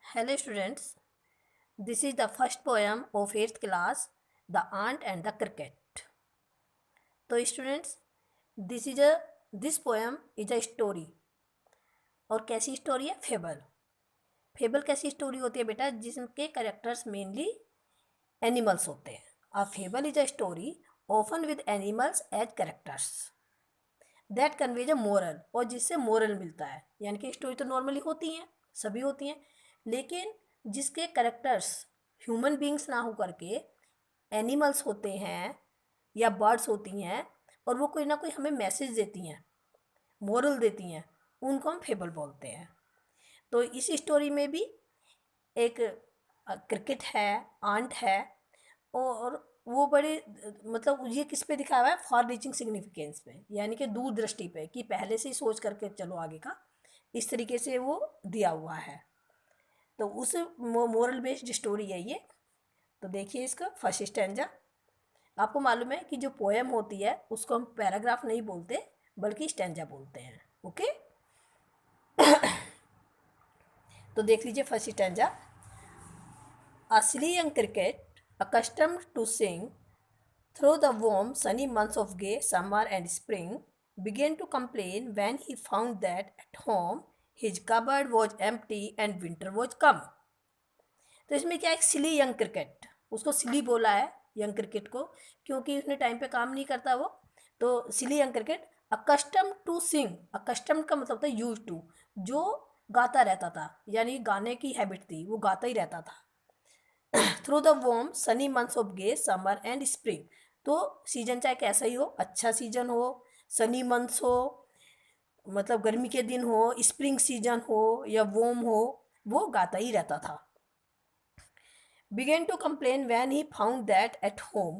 Hello students, this is the first poem of 8th class, The Ant and the Cricket. तो students this poem is a story. और कैसी story है? Fable. Fable कैसी story होती है बेटा? जिसके कैरेक्टर्स मेनली एनिमल्स होते हैं। A fable is a story often with animals as characters that conveys a moral, और जिससे मोरल मिलता है। यानी कि स्टोरी तो नॉर्मली होती हैं, सभी होती हैं, लेकिन जिसके कैरेक्टर्स ह्यूमन बींग्स ना हो करके एनिमल्स होते हैं या बर्ड्स होती हैं, और वो कोई ना कोई हमें मैसेज देती हैं, मोरल देती हैं, उनको हम फेबल बोलते हैं। तो इस स्टोरी में भी एक क्रिकेट है, आंट है, और वो बड़े मतलब ये किस पे दिखाया हुआ है? फॉर रीचिंग सिग्निफिकेंस पे, यानी कि दूरदृष्टि पे, कि पहले से ही सोच करके चलो आगे का, इस तरीके से वो दिया हुआ है। तो उस मोरल बेस्ड स्टोरी है ये। तो देखिए इसका फर्स्ट स्टैंजा। आपको मालूम है कि जो पोएम होती है उसको हम पैराग्राफ नहीं बोलते बल्कि स्टैंजा बोलते हैं। ओके, तो देख लीजिए first stanza. A silly young cricket, accustomed to sing through the warm, sunny months of gay summer and spring, began to complain when he found that at home his cupboard was empty and winter was come. तो इसमें क्या, एक सिली young cricket, उसको सिली बोला है young cricket को, क्योंकि उसने टाइम पे काम नहीं करता वो। तो silly young cricket accustomed to sing, accustomed का मतलब होता है यूज टू, जो गाता रहता था, यानी गाने की हैबिट थी, वो गाता ही रहता था। Through the warm sunny months of gay summer and spring, तो सीजन चाहे कैसा ही हो, अच्छा सीजन हो, सनी मंथ्स हो मतलब गर्मी के दिन हो, स्प्रिंग सीजन हो या वॉर्म हो, वो गाता ही रहता था। Began to complain when he found that at home,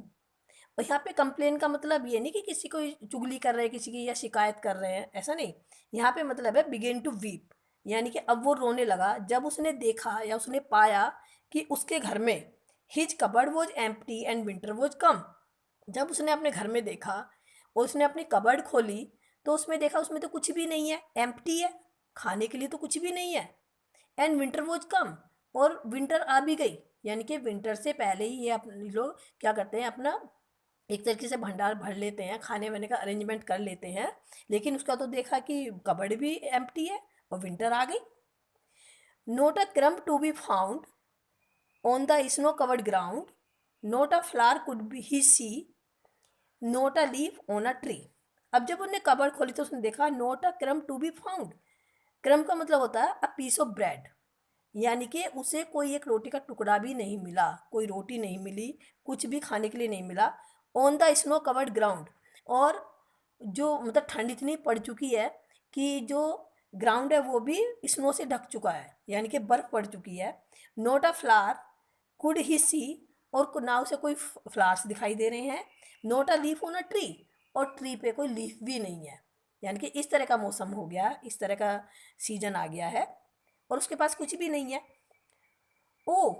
और यहाँ पे कंप्लेन का मतलब ये नहीं कि किसी को चुगली कर रहे हैं किसी की या शिकायत कर रहे हैं, ऐसा नहीं। यहाँ पे मतलब है बिगेन टू वीप, यानी कि अब वो रोने लगा जब उसने देखा या उसने पाया कि उसके घर में his cupboard was empty and winter was कम। जब उसने अपने घर में देखा और उसने अपनी कबर्ड खोली तो उसमें देखा उसमें तो कुछ भी नहीं है, एम्प्टी है, खाने के लिए तो कुछ भी नहीं है। एंड विंटर वॉज कम, और विंटर आ भी गई, यानी कि विंटर से पहले ही ये अपने लोग क्या करते हैं, अपना एक तरीके से भंडार भर लेते हैं, खाने वाने का अरेंजमेंट कर लेते हैं। लेकिन उसका तो देखा कि कबर्ड भी एम्प्टी है और विंटर आ गई। Not a crumb to be found on the snow covered ground, not a flower could be he see, not a leaf on a tree. अब जब उन्होंने कबर्ड खोली तो उसने देखा not a crumb to be found. Crumb का मतलब होता है अ पीस ऑफ ब्रेड, यानी कि उसे कोई एक रोटी का टुकड़ा भी नहीं मिला, कोई रोटी नहीं मिली, कुछ भी खाने के लिए नहीं मिला। On the snow covered ground, और जो मतलब ठंड इतनी पड़ चुकी है कि जो ग्राउंड है वो भी स्नो से ढक चुका है, यानी कि बर्फ़ पड़ चुकी है। Not a flower could he see, और ना उसे कोई फ्लावर्स दिखाई दे रहे हैं। Not a leaf on a tree, और ट्री पे कोई लीफ भी नहीं है। यानी कि इस तरह का मौसम हो गया, इस तरह का सीजन आ गया है, और उसके पास कुछ भी नहीं है। Oh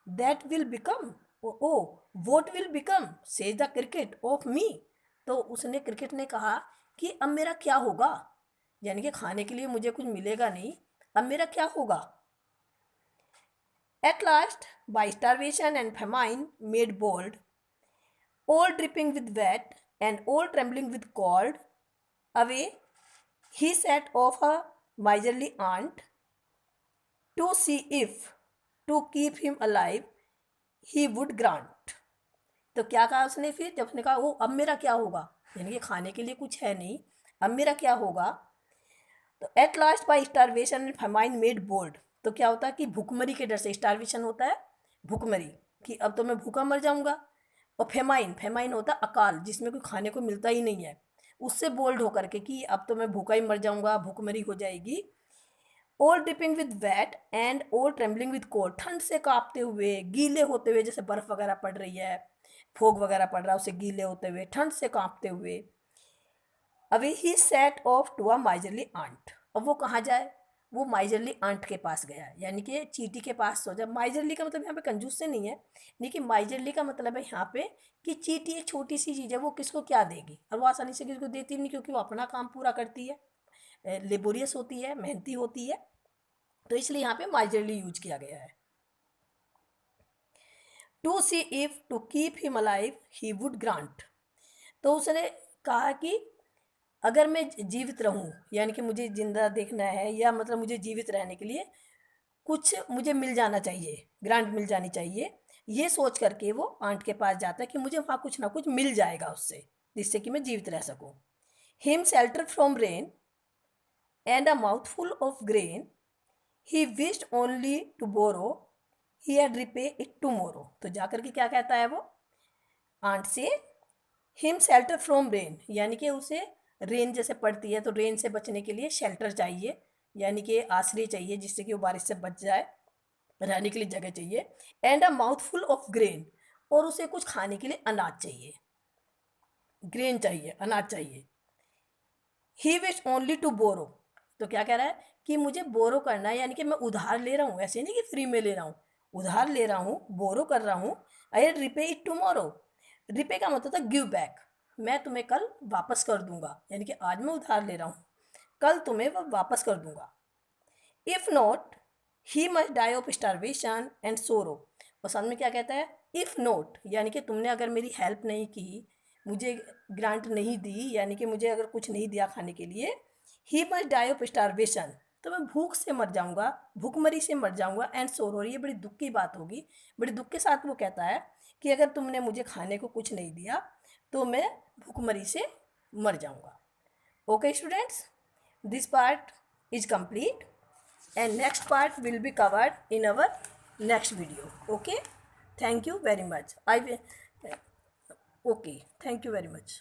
that will become, oh what will become says the cricket of me, तो उसने क्रिकेट ने कहा कि अब मेरा क्या होगा, यानी कि खाने के लिए मुझे कुछ मिलेगा नहीं, अब मेरा क्या होगा। At last by starvation and famine made bold, all dripping with wet and all trembling with cold, away he set off a miserly aunt to see if to keep him alive he would grant। तो क्या कहा उसने फिर, जब उसने कहा वो अब मेरा क्या होगा, यानी कि खाने के लिए कुछ है नहीं, अब मेरा क्या होगा। तो at last by starvation and famine made bold, तो क्या होता है कि भूखमरी के डर से, स्टारवेशन होता है भूखमरी, कि अब तो मैं भूखा मर जाऊंगा। और फेमाइन, फेमाइन होता है अकाल, जिसमें कोई खाने को मिलता ही नहीं है, उससे बोल्ड होकर के कि अब तो मैं भूखा ही मर जाऊंगा, भूखमरी हो जाएगी। All dripping with weight and all trembling with cold, ठंड से कांपते हुए, गीले होते हुए, जैसे बर्फ़ वगैरह पड़ रही है, फोग वगैरह पड़ रहा है, उससे गीले होते हुए, ठंड से कांपते हुए। Away he set off to a miserly ant, अब वो कहाँ जाए, वो माइजरली आंट के पास गया, यानी कि चीटी के पास सो जाए। माइजरली का मतलब यहाँ पे कंजूस से नहीं है, लेकिन माइजरली का मतलब है यहाँ पे कि चीटी एक छोटी सी चीज़ है, वो किसको क्या देगी, और वो आसानी से किसी को देती नहीं, क्योंकि वो अपना काम पूरा करती है, लेबोरियस होती है, मेहनती होती है। तो इसलिए यहाँ पे माइजरली यूज किया गया है। To see if to keep him alive he would grant. तो उसने कहा कि अगर मैं जीवित रहूं, यानी कि मुझे जिंदा देखना है, या मतलब मुझे जीवित रहने के लिए कुछ मुझे मिल जाना चाहिए, ग्रांट मिल जानी चाहिए, ये सोच करके वो आंट के पास जाता है कि मुझे वहाँ कुछ ना कुछ मिल जाएगा उससे, जिससे कि मैं जीवित रह सकूं। Him shelter from rain and a mouthful of grain he wished only to borrow he had repay it tomorrow. तो जाकर के क्या कहता है वो आंट से, हिम शेल्टर फ्रॉम रेन, यानी कि उसे रेन जैसे पड़ती है तो रेन से बचने के लिए शेल्टर चाहिए, यानी कि आश्रय चाहिए जिससे कि वो बारिश से बच जाए, रहने के लिए जगह चाहिए। And a mouthful of grain, और उसे कुछ खाने के लिए अनाज चाहिए, ग्रेन चाहिए, अनाज चाहिए। ही विश ओनली टू बोरो, तो क्या कह रहा है कि मुझे बोरो करना है, यानी कि मैं उधार ले रहा हूँ, ऐसे नहीं कि फ्री में ले रहा हूँ, उधार ले रहा हूँ, बोरो कर रहा हूँ। आई रिपे इट टुमारो, रिपे का मतलब था गिव बैक, मैं तुम्हें कल वापस कर दूंगा, यानी कि आज मैं उधार ले रहा हूँ, कल तुम्हें वह वापस कर दूंगा। If not he must die of starvation and sorrow. और साथ में क्या कहता है, इफ नॉट, यानी कि तुमने अगर मेरी हेल्प नहीं की, मुझे ग्रांट नहीं दी, यानी कि मुझे अगर कुछ नहीं दिया खाने के लिए, he must die of starvation, तो मैं भूख से मर जाऊंगा, भूखमरी से मर जाऊंगा, एंड सोरो, ये बड़ी दुख की बात होगी। बड़ी दुख के साथ वो कहता है कि अगर तुमने मुझे खाने को कुछ नहीं दिया तो मैं भूखमरी से मर जाऊंगा। Okay students, this part is complete and next part will be covered in our next video. Okay, thank you very much. Okay, thank you very much.